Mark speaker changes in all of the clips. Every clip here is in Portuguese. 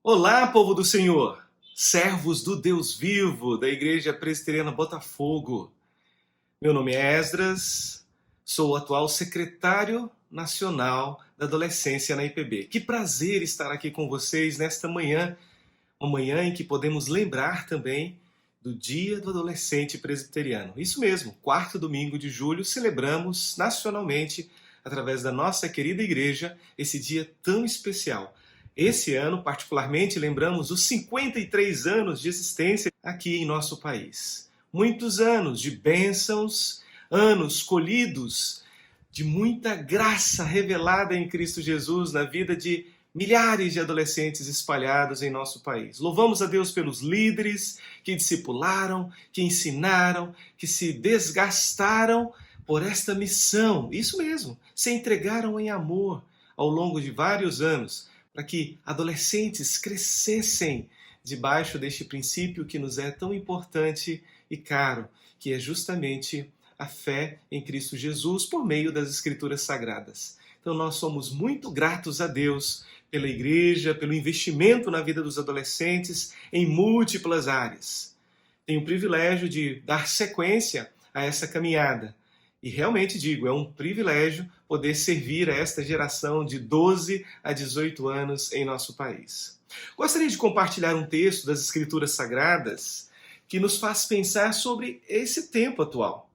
Speaker 1: Olá, povo do Senhor, servos do Deus vivo da Igreja Presbiteriana Botafogo. Meu nome é Esdras, sou o atual secretário nacional da adolescência na IPB. Que prazer estar aqui com vocês nesta manhã, uma manhã em que podemos lembrar também do Dia do Adolescente Presbiteriano. Isso mesmo, quarto domingo de julho, celebramos nacionalmente, através da nossa querida igreja, esse dia tão especial. Esse ano, particularmente, lembramos os 53 anos de existência aqui em nosso país. Muitos anos de bênçãos, anos colhidos de muita graça revelada em Cristo Jesus na vida de milhares de adolescentes espalhados em nosso país. Louvamos a Deus pelos líderes que discipularam, que ensinaram, que se desgastaram por esta missão. Isso mesmo, se entregaram em amor ao longo de vários anos, para que adolescentes crescessem debaixo deste princípio que nos é tão importante e caro, que é justamente a fé em Cristo Jesus por meio das Escrituras Sagradas. Então nós somos muito gratos a Deus pela igreja, pelo investimento na vida dos adolescentes em múltiplas áreas. Tenho o privilégio de dar sequência a essa caminhada. E realmente digo, é um privilégio poder servir a esta geração de 12 a 18 anos em nosso país. Gostaria de compartilhar um texto das Escrituras Sagradas que nos faz pensar sobre esse tempo atual.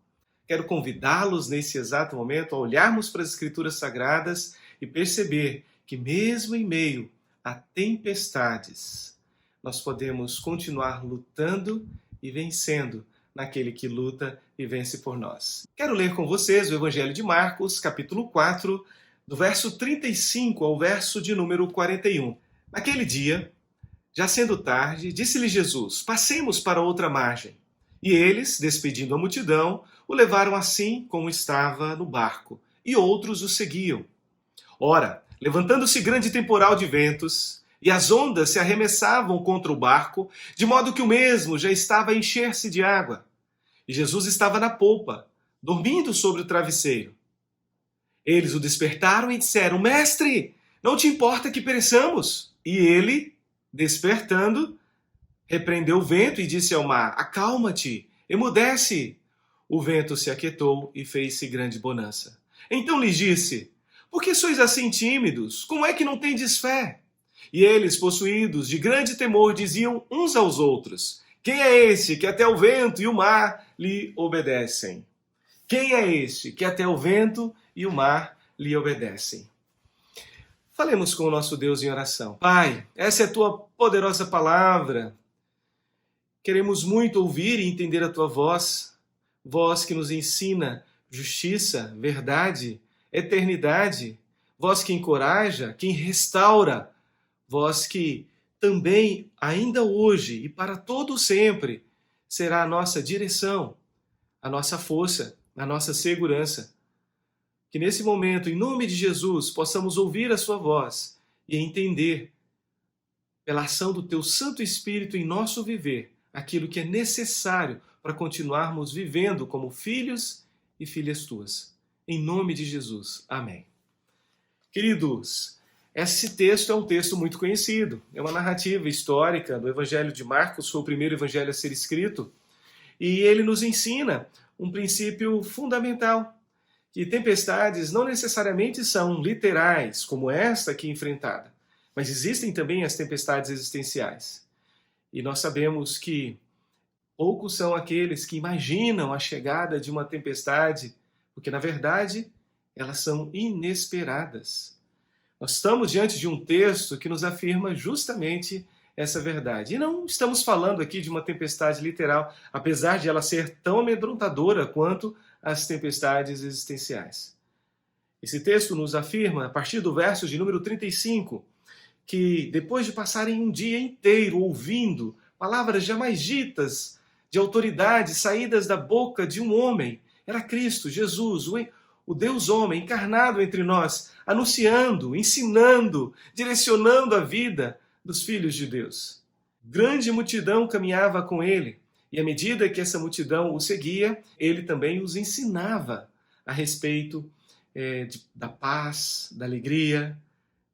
Speaker 1: Quero convidá-los nesse exato momento a olharmos para as Escrituras Sagradas e perceber que mesmo em meio a tempestades, nós podemos continuar lutando e vencendo naquele que luta e vence por nós. Quero ler com vocês o Evangelho de Marcos, capítulo 4, do verso 35 ao verso de número 41. Naquele dia, já sendo tarde, disse-lhe Jesus: passemos para outra margem. E eles, despedindo a multidão, o levaram assim como estava no barco, e outros o seguiam. Ora, levantando-se grande temporal de ventos, e as ondas se arremessavam contra o barco, de modo que o mesmo já estava a encher-se de água. E Jesus estava na polpa, dormindo sobre o travesseiro. Eles o despertaram e disseram: Mestre, não te importa que pereçamos? E ele, despertando, repreendeu o vento e disse ao mar: acalma-te, emudece. O vento se aquietou e fez-se grande bonança. Então lhes disse: por que sois assim tímidos? Como é que não tendes fé? E eles, possuídos de grande temor, diziam uns aos outros: quem é esse que até o vento e o mar lhe obedecem? Quem é este que até o vento e o mar lhe obedecem? Falemos com o nosso Deus em oração. Pai, essa é a tua poderosa palavra. Queremos muito ouvir e entender a tua voz, voz que nos ensina justiça, verdade, eternidade, voz que encoraja, que restaura, voz que também, ainda hoje e para todo sempre, será a nossa direção, a nossa força, a nossa segurança. Que nesse momento, em nome de Jesus, possamos ouvir a sua voz e entender, pela ação do teu Santo Espírito em nosso viver, aquilo que é necessário para continuarmos vivendo como filhos e filhas tuas. Em nome de Jesus. Amém. Queridos, esse texto é um texto muito conhecido. É uma narrativa histórica do Evangelho de Marcos, foi o primeiro evangelho a ser escrito. E ele nos ensina um princípio fundamental, que tempestades não necessariamente são literais, como esta aqui enfrentada, mas existem também as tempestades existenciais. E nós sabemos que poucos são aqueles que imaginam a chegada de uma tempestade, porque, na verdade, elas são inesperadas. Nós estamos diante de um texto que nos afirma justamente essa verdade. E não estamos falando aqui de uma tempestade literal, apesar de ela ser tão amedrontadora quanto as tempestades existenciais. Esse texto nos afirma, a partir do verso de número 35, que depois de passarem um dia inteiro ouvindo palavras jamais ditas de autoridade saídas da boca de um homem, era Cristo, Jesus, o Deus homem encarnado entre nós, anunciando, ensinando, direcionando a vida dos filhos de Deus. Grande multidão caminhava com ele, e à medida que essa multidão o seguia, ele também os ensinava a respeito da paz, da alegria,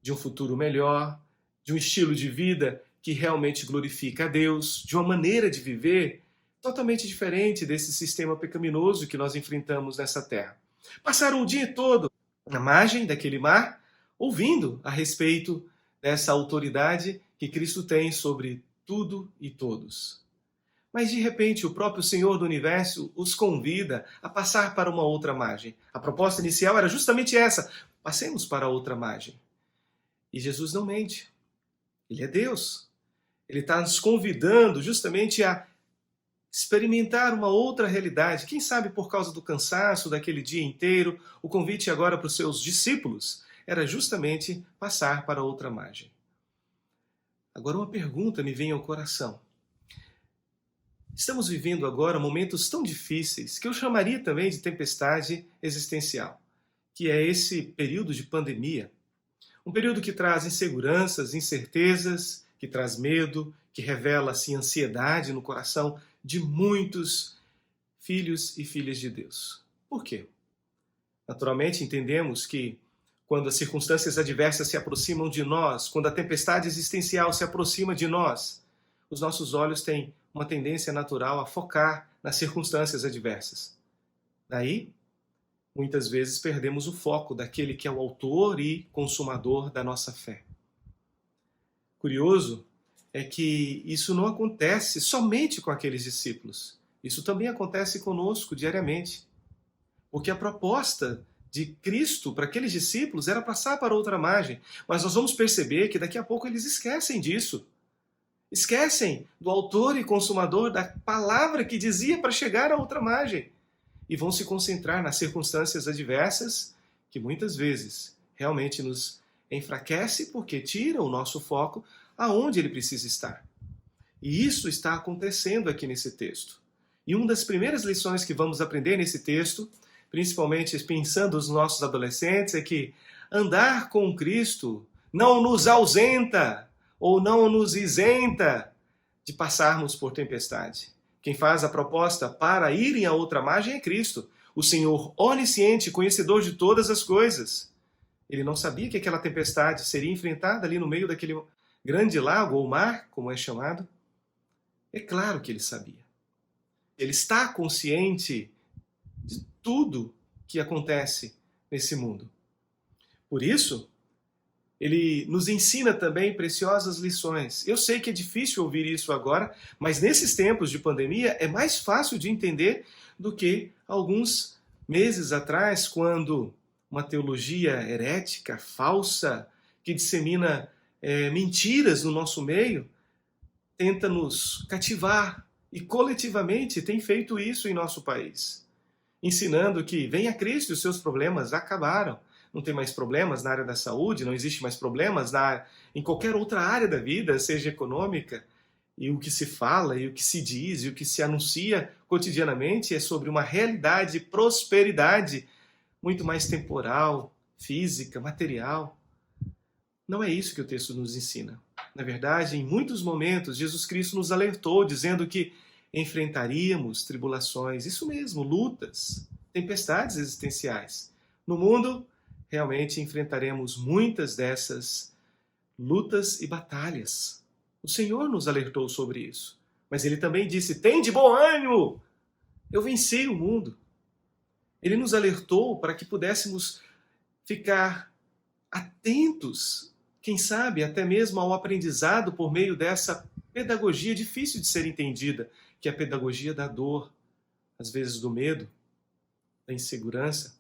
Speaker 1: de um futuro melhor, de um estilo de vida que realmente glorifica a Deus, de uma maneira de viver totalmente diferente desse sistema pecaminoso que nós enfrentamos nessa terra. Passaram o dia todo na margem daquele mar, ouvindo a respeito dessa autoridade que Cristo tem sobre tudo e todos. Mas de repente o próprio Senhor do Universo os convida a passar para uma outra margem. A proposta inicial era justamente essa: passemos para a outra margem. E Jesus não mente. Ele é Deus. Ele está nos convidando justamente a experimentar uma outra realidade. Quem sabe por causa do cansaço daquele dia inteiro, o convite agora para os seus discípulos era justamente passar para outra margem. Agora uma pergunta me vem ao coração. Estamos vivendo agora momentos tão difíceis que eu chamaria também de tempestade existencial, que é esse período de pandemia. Um período que traz inseguranças, incertezas, que traz medo, que revela assim ansiedade no coração de muitos filhos e filhas de Deus. Por quê? Naturalmente entendemos que quando as circunstâncias adversas se aproximam de nós, quando a tempestade existencial se aproxima de nós, os nossos olhos têm uma tendência natural a focar nas circunstâncias adversas. Daí, muitas vezes perdemos o foco daquele que é o autor e consumador da nossa fé. Curioso é que isso não acontece somente com aqueles discípulos. Isso também acontece conosco diariamente. Porque a proposta de Cristo para aqueles discípulos era passar para outra margem. Mas nós vamos perceber que daqui a pouco eles esquecem disso. Esquecem do autor e consumador da palavra que dizia para chegar à outra margem. E vão se concentrar nas circunstâncias adversas que muitas vezes realmente nos enfraquece porque tira o nosso foco aonde ele precisa estar. E isso está acontecendo aqui nesse texto. E uma das primeiras lições que vamos aprender nesse texto, principalmente pensando nos nossos adolescentes, é que andar com Cristo não nos ausenta ou não nos isenta de passarmos por tempestade. Quem faz a proposta para irem à outra margem é Cristo, o Senhor onisciente, conhecedor de todas as coisas. Ele não sabia que aquela tempestade seria enfrentada ali no meio daquele grande lago, ou mar, como é chamado? É claro que ele sabia. Ele está consciente de tudo que acontece nesse mundo. Por isso, ele nos ensina também preciosas lições. Eu sei que é difícil ouvir isso agora, mas nesses tempos de pandemia é mais fácil de entender do que alguns meses atrás, quando uma teologia herética, falsa, que dissemina mentiras no nosso meio, tenta nos cativar e coletivamente tem feito isso em nosso país, ensinando que venha Cristo e os seus problemas acabaram. Não tem mais problemas na área da saúde, não existe mais problemas em qualquer outra área da vida, seja econômica. E o que se fala, e o que se diz, e o que se anuncia cotidianamente é sobre uma realidade, prosperidade, muito mais temporal, física, material. Não é isso que o texto nos ensina. Na verdade, em muitos momentos, Jesus Cristo nos alertou, dizendo que enfrentaríamos tribulações, isso mesmo, lutas, tempestades existenciais. No mundo, realmente enfrentaremos muitas dessas lutas e batalhas. O Senhor nos alertou sobre isso. Mas Ele também disse, tem de bom ânimo! Eu venci o mundo. Ele nos alertou para que pudéssemos ficar atentos, quem sabe até mesmo ao aprendizado por meio dessa pedagogia difícil de ser entendida, que é a pedagogia da dor, às vezes do medo, da insegurança.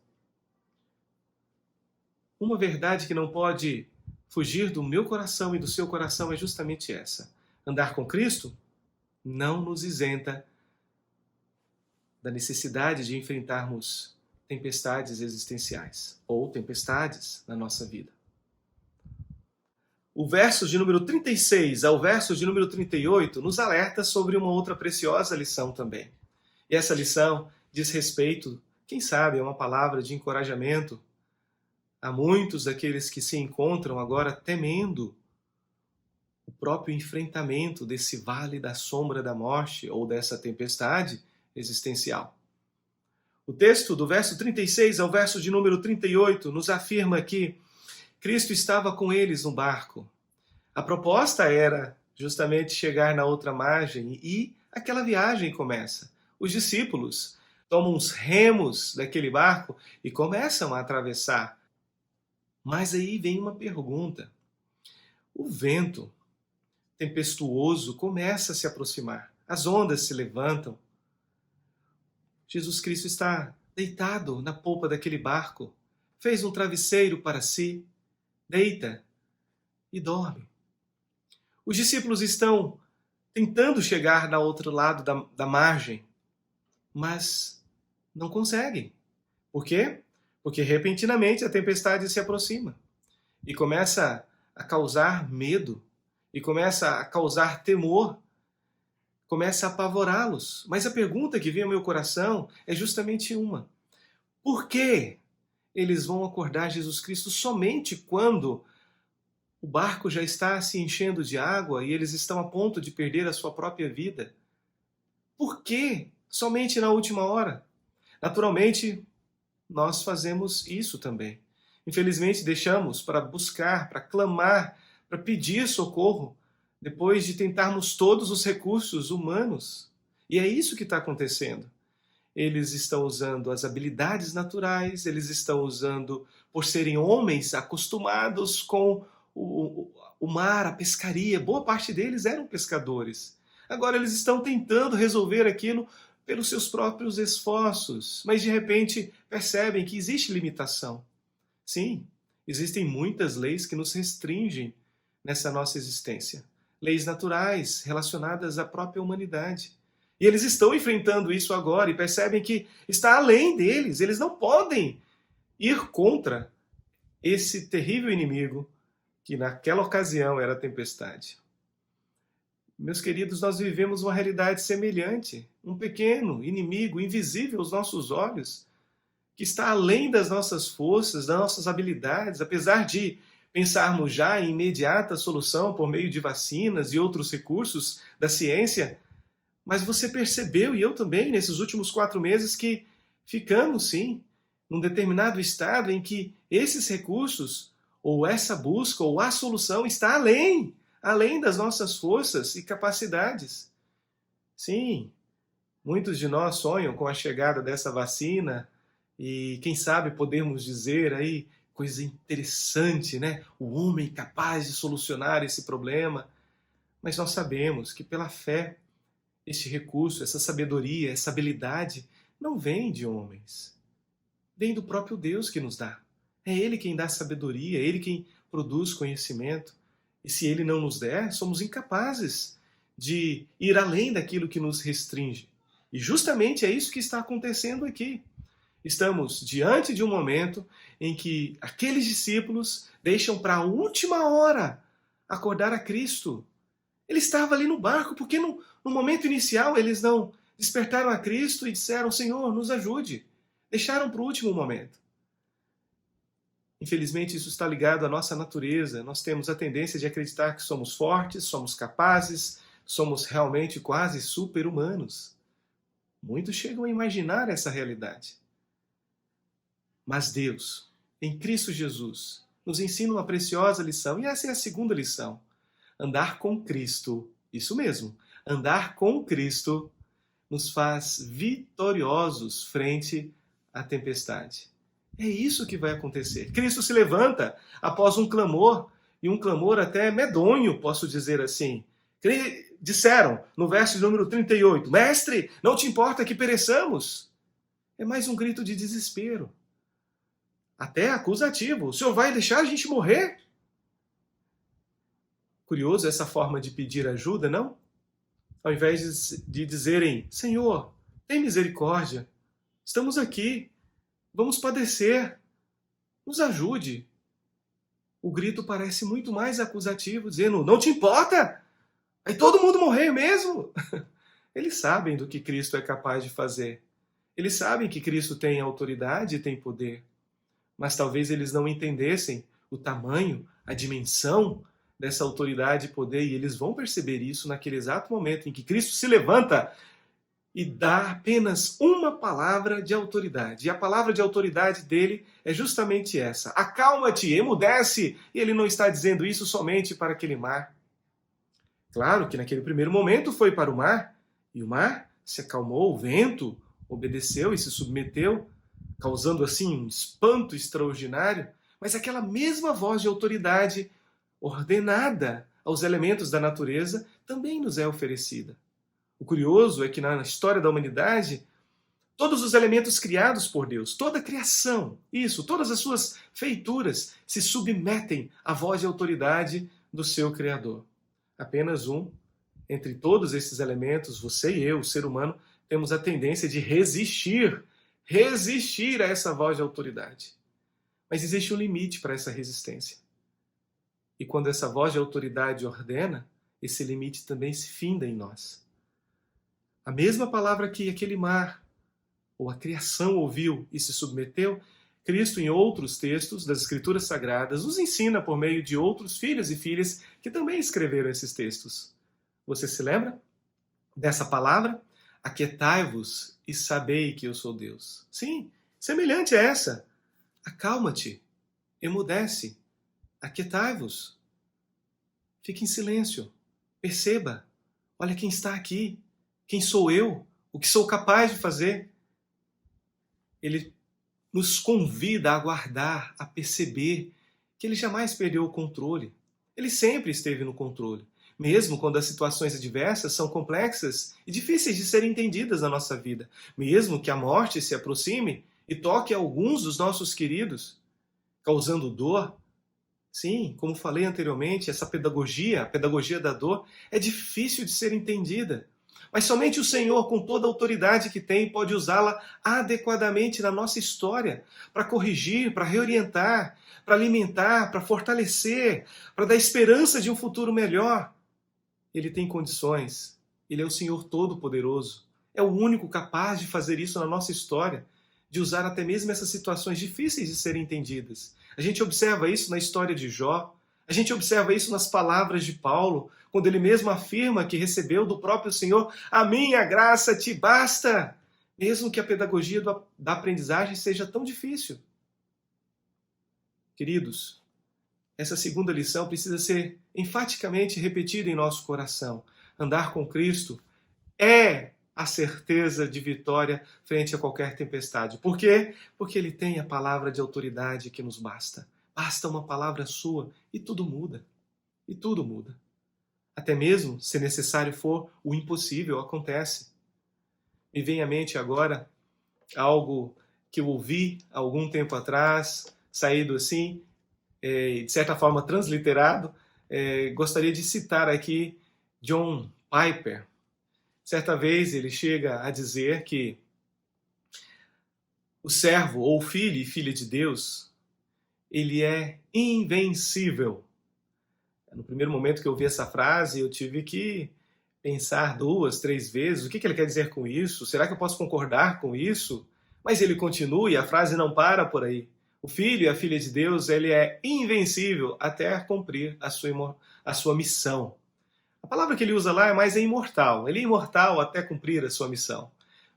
Speaker 1: Uma verdade que não pode fugir do meu coração e do seu coração é justamente essa. Andar com Cristo não nos isenta da necessidade de enfrentarmos tempestades existenciais ou tempestades na nossa vida. O verso de número 36 ao verso de número 38 nos alerta sobre uma outra preciosa lição também. E essa lição diz respeito, quem sabe, a uma palavra de encorajamento a muitos daqueles que se encontram agora temendo o próprio enfrentamento desse vale da sombra da morte ou dessa tempestade existencial. O texto do verso 36 ao verso de número 38 nos afirma que Cristo estava com eles no barco. A proposta era justamente chegar na outra margem e aquela viagem começa. Os discípulos tomam os remos daquele barco e começam a atravessar. Mas aí vem uma pergunta. O vento tempestuoso começa a se aproximar. As ondas se levantam. Jesus Cristo está deitado na polpa daquele barco. Fez um travesseiro para si, deita e dorme. Os discípulos estão tentando chegar no outro lado da margem, mas não conseguem. Por quê? Porque repentinamente a tempestade se aproxima e começa a causar medo, e começa a causar temor, começa a apavorá-los. Mas a pergunta que vem ao meu coração é justamente uma: por que eles vão acordar Jesus Cristo somente quando o barco já está se enchendo de água e eles estão a ponto de perder a sua própria vida? Por que somente na última hora? Naturalmente, nós fazemos isso também. Infelizmente, deixamos para buscar, para clamar, para pedir socorro, depois de tentarmos todos os recursos humanos. E é isso que está acontecendo. Eles estão usando as habilidades naturais, eles estão usando, por serem homens acostumados com o mar, a pescaria. Boa parte deles eram pescadores. Agora eles estão tentando resolver aquilo pelos seus próprios esforços, mas de repente percebem que existe limitação. Sim, existem muitas leis que nos restringem nessa nossa existência. Leis naturais relacionadas à própria humanidade. E eles estão enfrentando isso agora e percebem que está além deles. Eles não podem ir contra esse terrível inimigo que naquela ocasião era a tempestade. Meus queridos, nós vivemos uma realidade semelhante. Um pequeno inimigo, invisível aos nossos olhos, que está além das nossas forças, das nossas habilidades, apesar de pensarmos já em imediata solução por meio de vacinas e outros recursos da ciência. Mas você percebeu, e eu também, nesses últimos 4 meses, que ficamos, sim, num determinado estado em que esses recursos, ou essa busca, ou a solução está além das nossas forças e capacidades. Sim, muitos de nós sonham com a chegada dessa vacina e, quem sabe, podemos dizer aí, coisa interessante, né? O homem capaz de solucionar esse problema. Mas nós sabemos que pela fé, este recurso, essa sabedoria, essa habilidade, não vem de homens. Vem do próprio Deus que nos dá. É Ele quem dá sabedoria, é Ele quem produz conhecimento. E se Ele não nos der, somos incapazes de ir além daquilo que nos restringe. E justamente é isso que está acontecendo aqui. Estamos diante de um momento em que aqueles discípulos deixam para a última hora acordar a Cristo. Ele estava ali no barco, porque no momento inicial eles não despertaram a Cristo e disseram: Senhor, nos ajude. Deixaram para o último momento. Infelizmente, isso está ligado à nossa natureza. Nós temos a tendência de acreditar que somos fortes, somos capazes, somos realmente quase super-humanos. Muitos chegam a imaginar essa realidade. Mas Deus, em Cristo Jesus, nos ensina uma preciosa lição, e essa é a segunda lição. Andar com Cristo, isso mesmo, andar com Cristo nos faz vitoriosos frente à tempestade. É isso que vai acontecer. Cristo se levanta após um clamor, e um clamor até medonho, posso dizer assim. Disseram, no verso número 38, Mestre, não te importa que pereçamos? É mais um grito de desespero. Até acusativo. O Senhor vai deixar a gente morrer? Curioso essa forma de pedir ajuda, não? Ao invés de dizerem, Senhor, tem misericórdia, estamos aqui, vamos padecer, nos ajude. O grito parece muito mais acusativo, dizendo, não te importa? Aí todo mundo morrer mesmo? Eles sabem do que Cristo é capaz de fazer. Eles sabem que Cristo tem autoridade e tem poder. Mas talvez eles não entendessem o tamanho, a dimensão dessa autoridade e poder, e eles vão perceber isso naquele exato momento em que Cristo se levanta e dá apenas uma palavra de autoridade. E a palavra de autoridade dele é justamente essa: acalma-te, emudece. E ele não está dizendo isso somente para aquele mar. Claro que naquele primeiro momento foi para o mar, e o mar se acalmou, o vento obedeceu e se submeteu, causando assim um espanto extraordinário, mas aquela mesma voz de autoridade ordenada aos elementos da natureza também nos é oferecida. O curioso é que na história da humanidade, todos os elementos criados por Deus, toda a criação, todas as suas feituras se submetem à voz de autoridade do seu Criador. Apenas um, entre todos esses elementos, você e eu, o ser humano, temos a tendência de resistir a essa voz de autoridade. Mas existe um limite para essa resistência. E quando essa voz de autoridade ordena, esse limite também se finda em nós. A mesma palavra que aquele mar, ou a criação ouviu e se submeteu, Cristo, em outros textos das Escrituras Sagradas, nos ensina por meio de outros filhos e filhas que também escreveram esses textos. Você se lembra dessa palavra? Aquietai-vos e sabei que eu sou Deus. Sim, semelhante a essa. Acalma-te, emudece, aquietai-vos. Fique em silêncio, perceba, olha quem está aqui, quem sou eu, o que sou capaz de fazer. Ele nos convida a aguardar, a perceber que ele jamais perdeu o controle. Ele sempre esteve no controle, mesmo quando as situações adversas são complexas e difíceis de serem entendidas na nossa vida, mesmo que a morte se aproxime e toque alguns dos nossos queridos, causando dor. Sim, como falei anteriormente, essa pedagogia, a pedagogia da dor, é difícil de ser entendida. Mas somente o Senhor, com toda a autoridade que tem, pode usá-la adequadamente na nossa história, para corrigir, para reorientar, para alimentar, para fortalecer, para dar esperança de um futuro melhor. Ele tem condições. Ele é o Senhor Todo-Poderoso. É o único capaz de fazer isso na nossa história, de usar até mesmo essas situações difíceis de serem entendidas. A gente observa isso na história de Jó, a gente observa isso nas palavras de Paulo, quando ele mesmo afirma que recebeu do próprio Senhor: a minha graça te basta, mesmo que a pedagogia da aprendizagem seja tão difícil. Queridos, essa segunda lição precisa ser enfaticamente repetida em nosso coração. Andar com Cristo é a certeza de vitória frente a qualquer tempestade. Por quê? Porque ele tem a palavra de autoridade que nos basta. Basta uma palavra sua e tudo muda. E tudo muda. Até mesmo, se necessário for, o impossível acontece. Me vem à mente agora algo que eu ouvi há algum tempo atrás, saído assim, de certa forma transliterado. Gostaria de citar aqui John Piper. Certa vez ele chega a dizer que o servo ou filho e filha de Deus, ele é invencível. No primeiro momento que eu ouvi essa frase, eu tive que pensar 2, 3 vezes, o que ele quer dizer com isso? Será que eu posso concordar com isso? Mas ele continua e a frase não para por aí. O filho e a filha de Deus, ele é invencível até cumprir a sua missão. A palavra que ele usa lá é mais imortal. Ele é imortal até cumprir a sua missão.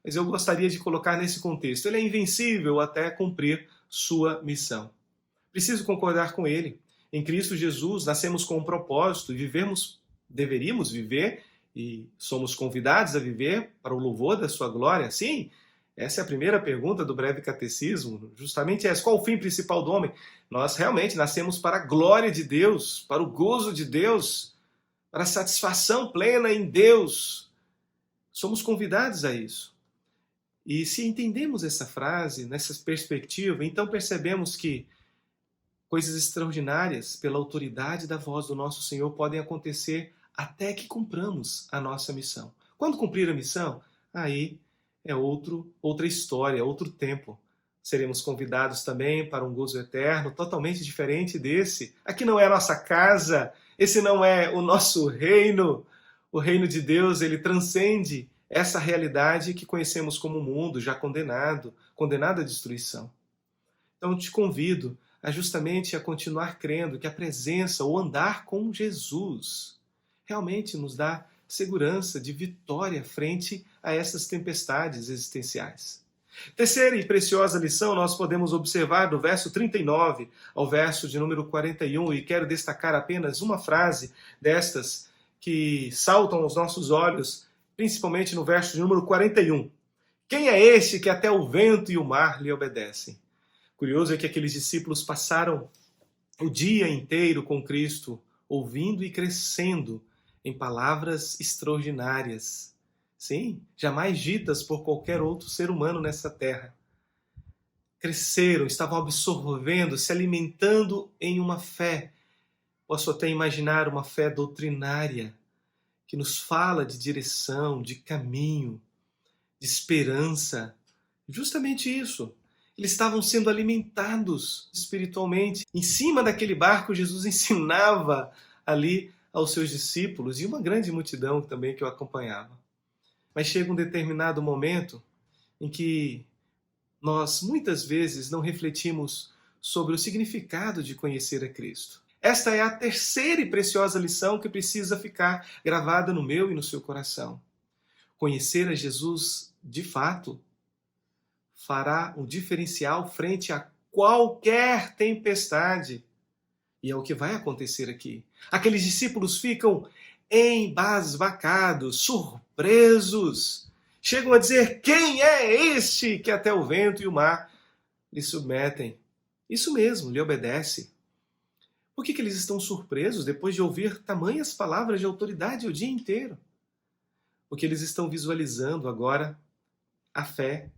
Speaker 1: Mas eu gostaria de colocar nesse contexto. Ele é invencível até cumprir sua missão. Preciso concordar com ele. Em Cristo Jesus, nascemos com um propósito e deveríamos viver e somos convidados a viver para o louvor da sua glória. Sim, essa é a primeira pergunta do breve catecismo, justamente essa: qual o fim principal do homem? Nós realmente nascemos para a glória de Deus, para o gozo de Deus, para a satisfação plena em Deus. Somos convidados a isso. E se entendemos essa frase, nessa perspectiva, então percebemos que coisas extraordinárias, pela autoridade da voz do nosso Senhor, podem acontecer até que cumpramos a nossa missão. Quando cumprir a missão, aí é outra história, outro tempo. Seremos convidados também para um gozo eterno, totalmente diferente desse. Aqui não é a nossa casa, esse não é o nosso reino. O reino de Deus, ele transcende essa realidade que conhecemos como mundo, já condenado à destruição. Então eu te convido justamente a continuar crendo que a presença ou andar com Jesus realmente nos dá segurança, de vitória frente a essas tempestades existenciais. Terceira e preciosa lição nós podemos observar do verso 39 ao verso de número 41, e quero destacar apenas uma frase destas que saltam aos nossos olhos, principalmente no verso de número 41. Quem é este que até o vento e o mar lhe obedecem? Curioso é que aqueles discípulos passaram o dia inteiro com Cristo, ouvindo e crescendo em palavras extraordinárias. Sim, jamais ditas por qualquer outro ser humano nessa terra. Cresceram, estavam absorvendo, se alimentando em uma fé. Posso até imaginar uma fé doutrinária, que nos fala de direção, de caminho, de esperança. Justamente isso. Eles estavam sendo alimentados espiritualmente. Em cima daquele barco, Jesus ensinava ali aos seus discípulos e uma grande multidão também que o acompanhava. Mas chega um determinado momento em que nós muitas vezes não refletimos sobre o significado de conhecer a Cristo. Esta é a terceira e preciosa lição que precisa ficar gravada no meu e no seu coração. Conhecer a Jesus de fato fará um diferencial frente a qualquer tempestade. E é o que vai acontecer aqui. Aqueles discípulos ficam embasbacados, surpresos. Chegam a dizer: quem é este que até o vento e o mar lhe submetem? Isso mesmo, lhe obedece. Por que eles estão surpresos depois de ouvir tamanhas palavras de autoridade o dia inteiro? Porque eles estão visualizando agora a fé,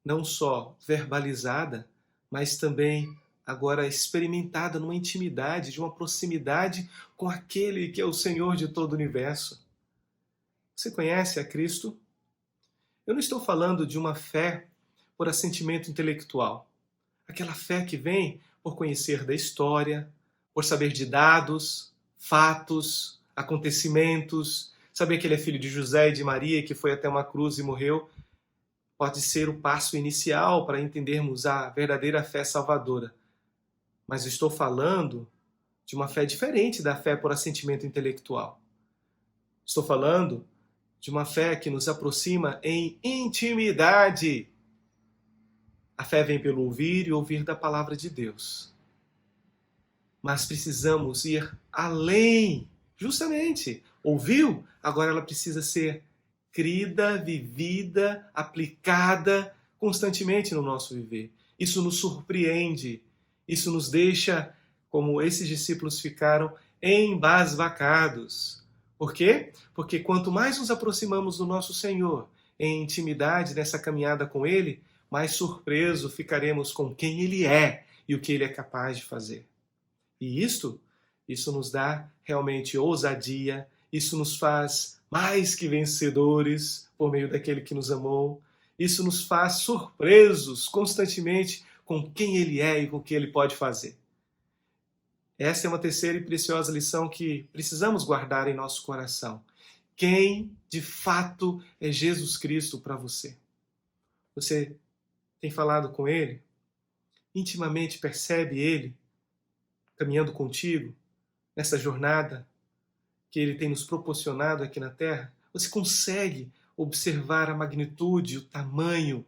Speaker 1: não só verbalizada, mas também agora experimentada numa intimidade, de uma proximidade com aquele que é o Senhor de todo o universo. Você conhece a Cristo? Eu não estou falando de uma fé por assentimento intelectual. Aquela fé que vem por conhecer da história, por saber de dados, fatos, acontecimentos, saber que ele é filho de José e de Maria, que foi até uma cruz e morreu. Pode ser o passo inicial para entendermos a verdadeira fé salvadora. Mas estou falando de uma fé diferente da fé por assentimento intelectual. Estou falando de uma fé que nos aproxima em intimidade. A fé vem pelo ouvir e ouvir da palavra de Deus. Mas precisamos ir além. Justamente, ouviu? Agora ela precisa ser crida, vivida, aplicada constantemente no nosso viver. Isso nos surpreende. Isso nos deixa, como esses discípulos ficaram, embasbacados. Por quê? Porque quanto mais nos aproximamos do nosso Senhor em intimidade nessa caminhada com Ele, mais surpreso ficaremos com quem Ele é e o que Ele é capaz de fazer. E isso nos dá realmente ousadia, isso nos faz mais que vencedores por meio daquele que nos amou, isso nos faz surpresos constantemente com quem Ele é e com o que Ele pode fazer. Essa é uma terceira e preciosa lição que precisamos guardar em nosso coração. Quem de fato é Jesus Cristo para você? Você tem falado com Ele? Intimamente percebe Ele caminhando contigo nessa jornada que Ele tem nos proporcionado aqui na Terra? Você consegue observar a magnitude, o tamanho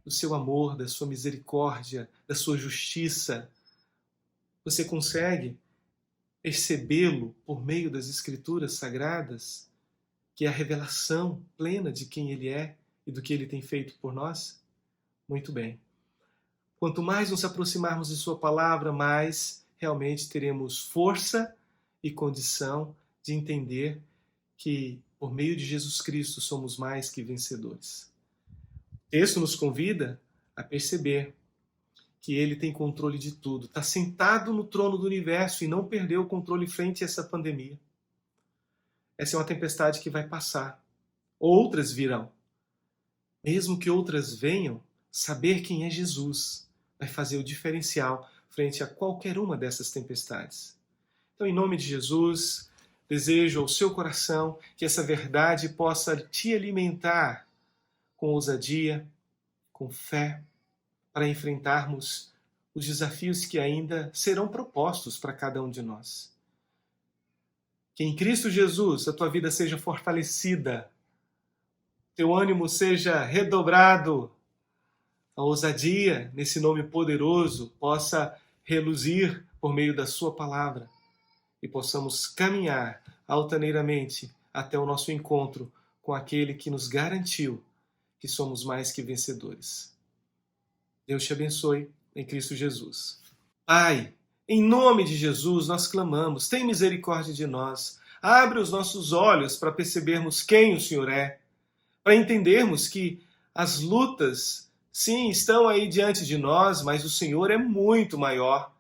Speaker 1: do seu amor, da sua misericórdia, da sua justiça? Você consegue percebê-lo por meio das Escrituras Sagradas, que é a revelação plena de quem Ele é e do que Ele tem feito por nós? Muito bem. Quanto mais nos aproximarmos de Sua palavra, mais realmente teremos força e condição de entender que, por meio de Jesus Cristo, somos mais que vencedores. O texto nos convida a perceber que Ele tem controle de tudo. Está sentado no trono do universo e não perdeu o controle frente a essa pandemia. Essa é uma tempestade que vai passar. Outras virão. Mesmo que outras venham, saber quem é Jesus vai fazer o diferencial frente a qualquer uma dessas tempestades. Então, em nome de Jesus, desejo ao seu coração que essa verdade possa te alimentar com ousadia, com fé, para enfrentarmos os desafios que ainda serão propostos para cada um de nós. Que em Cristo Jesus a tua vida seja fortalecida, teu ânimo seja redobrado, a ousadia nesse nome poderoso possa reluzir por meio da sua palavra e possamos caminhar altaneiramente até o nosso encontro com aquele que nos garantiu que somos mais que vencedores. Deus te abençoe em Cristo Jesus. Pai, em nome de Jesus nós clamamos, tem misericórdia de nós. Abre os nossos olhos para percebermos quem o Senhor é, para entendermos que as lutas, sim, estão aí diante de nós, mas o Senhor é muito maior.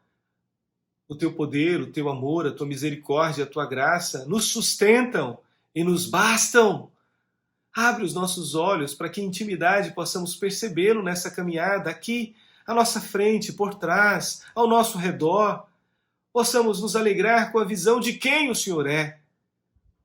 Speaker 1: O teu poder, o teu amor, a tua misericórdia, a tua graça nos sustentam e nos bastam. Abre os nossos olhos para que em intimidade possamos percebê-lo nessa caminhada aqui à nossa frente, por trás, ao nosso redor. Possamos nos alegrar com a visão de quem o Senhor é.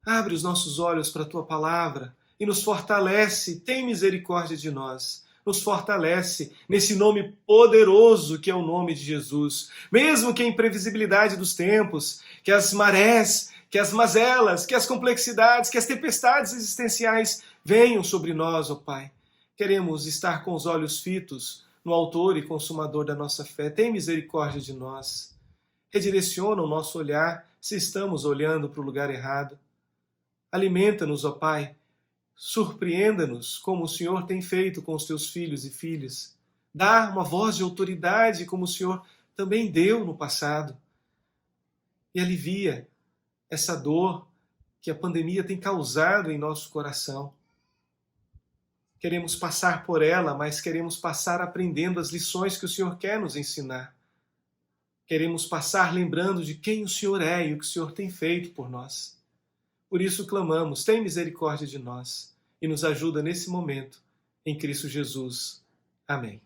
Speaker 1: Abre os nossos olhos para a tua palavra e nos fortalece. Tem misericórdia de nós. Nos fortalece nesse nome poderoso que é o nome de Jesus. Mesmo que a imprevisibilidade dos tempos, que as marés, que as mazelas, que as complexidades, que as tempestades existenciais venham sobre nós, ó Pai. Queremos estar com os olhos fitos no autor e consumador da nossa fé. Tem misericórdia de nós. Redireciona o nosso olhar se estamos olhando para o lugar errado. Alimenta-nos, ó Pai. Surpreenda-nos como o Senhor tem feito com os teus filhos e filhas. Dá uma voz de autoridade como o Senhor também deu no passado. E alivia essa dor que a pandemia tem causado em nosso coração. Queremos passar por ela, mas queremos passar aprendendo as lições que o Senhor quer nos ensinar. Queremos passar lembrando de quem o Senhor é e o que o Senhor tem feito por nós. Por isso clamamos, tem misericórdia de nós e nos ajuda nesse momento. Em Cristo Jesus. Amém.